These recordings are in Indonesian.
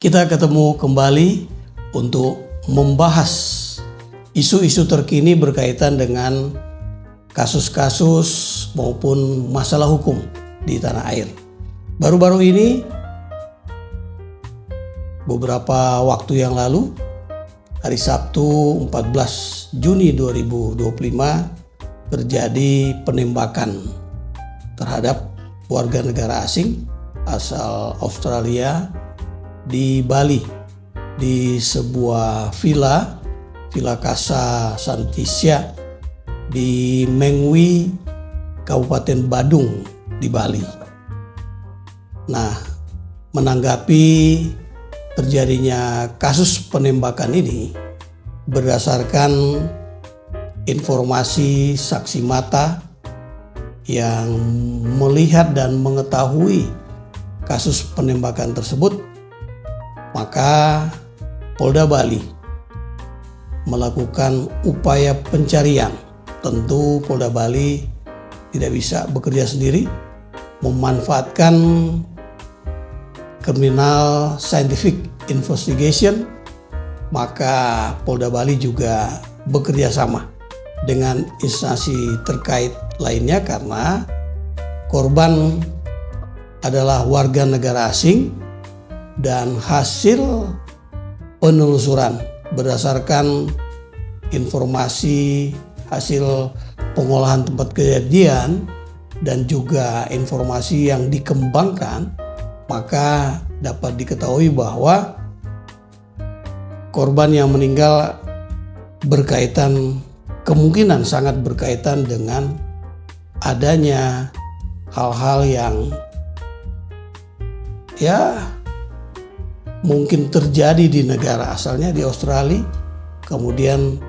Kita ketemu kembali untuk membahas isu-isu terkini berkaitan dengan kasus-kasus maupun masalah hukum di tanah air. Baru-baru ini, beberapa waktu yang lalu, hari Sabtu 14 Juni 2025, terjadi penembakan terhadap warga negara asing asal Australia di Bali, di sebuah villa Casa Santisya di Mengwi, Kabupaten Badung di Bali. Nah, menanggapi terjadinya kasus penembakan ini berdasarkan informasi saksi mata yang melihat dan mengetahui kasus penembakan tersebut, maka Polda Bali melakukan upaya pencarian. Tentu Polda Bali tidak bisa bekerja sendiri, memanfaatkan Criminal Scientific Investigation, maka Polda Bali juga bekerja sama dengan instansi terkait lainnya karena korban adalah warga negara asing dan hasil penelusuran berdasarkan informasi hasil pengolahan tempat kejadian dan juga informasi yang dikembangkan, maka dapat diketahui bahwa korban yang meninggal kemungkinan sangat berkaitan dengan adanya hal-hal yang mungkin terjadi di negara asalnya di Australia, kemudian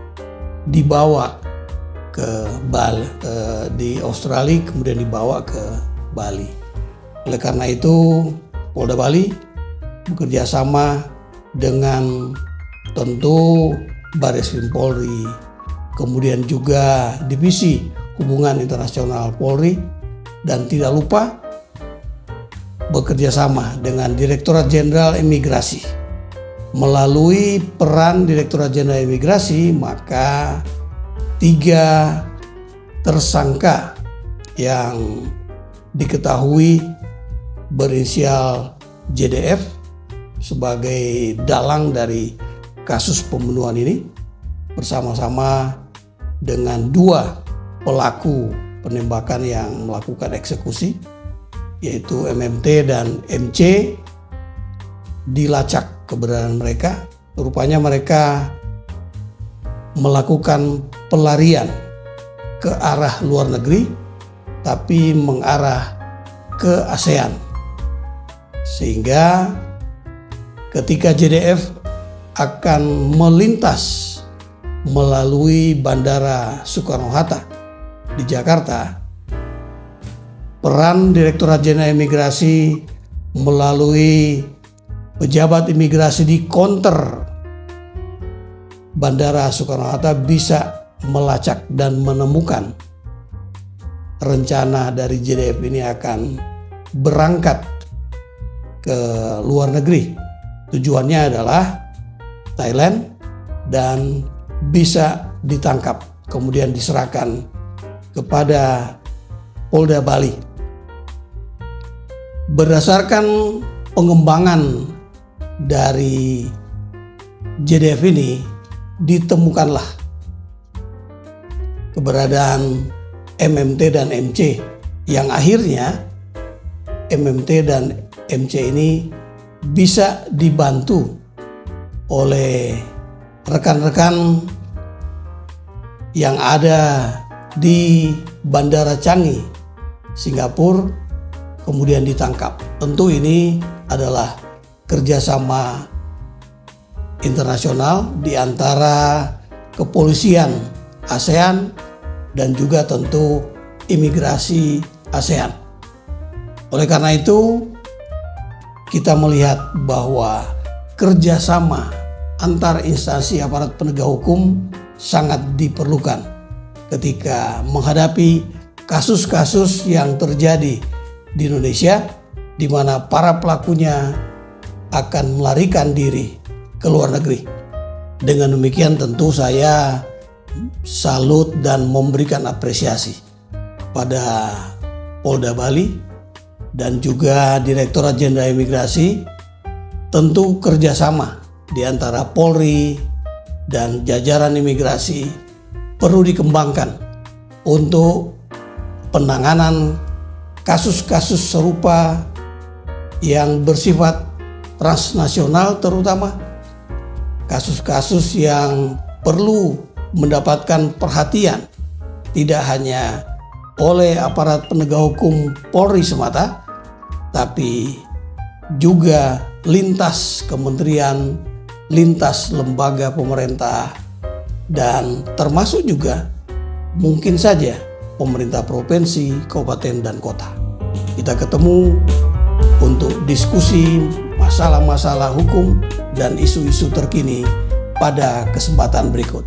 dibawa ke Bali, di Australia kemudian dibawa ke Bali. Oleh karena itu Polda Bali bekerja sama dengan tentu Bareskrim Polri, kemudian juga Divisi Hubungan Internasional Polri, dan tidak lupa bekerja sama dengan Direktorat Jenderal Imigrasi. Melalui peran Direktorat Jenderal Imigrasi, maka 3 tersangka yang diketahui berinisial JDF sebagai dalang dari kasus pembunuhan ini bersama-sama dengan 2 pelaku penembakan yang melakukan eksekusi, yaitu MMT dan MC, dilacak keberadaan mereka. Rupanya mereka melakukan pelarian ke arah luar negeri, tapi mengarah ke ASEAN. Sehingga ketika JDF akan melintas melalui Bandara Soekarno-Hatta di Jakarta, peran Direktorat Jenderal Imigrasi melalui pejabat imigrasi di counter Bandara Soekarno-Hatta bisa melacak dan menemukan rencana dari JDF ini akan berangkat ke luar negeri. Tujuannya adalah Thailand dan bisa ditangkap kemudian diserahkan kepada Polda Bali. Berdasarkan pengembangan dari JDF ini, ditemukanlah keberadaan MMT dan MC, yang akhirnya MMT dan MC ini bisa dibantu oleh rekan-rekan yang ada di Bandara Changi, Singapura, kemudian ditangkap. Tentu ini adalah kerjasama internasional di antara kepolisian ASEAN dan juga tentu imigrasi ASEAN. Oleh karena itu, kita melihat bahwa kerjasama antar instansi aparat penegak hukum sangat diperlukan ketika menghadapi kasus-kasus yang terjadi di Indonesia, di mana para pelakunya akan melarikan diri ke luar negeri. Dengan demikian tentu saya salut dan memberikan apresiasi pada Polda Bali dan juga Direktorat Jenderal Imigrasi. Tentu kerjasama di antara Polri dan jajaran imigrasi perlu dikembangkan untuk penanganan kasus-kasus serupa yang bersifat transnasional, terutama kasus-kasus yang perlu mendapatkan perhatian tidak hanya oleh aparat penegak hukum Polri semata, tapi juga lintas kementerian, lintas lembaga pemerintah, dan termasuk juga mungkin saja pemerintah provinsi, kabupaten, dan kota. Kita ketemu untuk diskusi masalah-masalah hukum dan isu-isu terkini pada kesempatan berikut.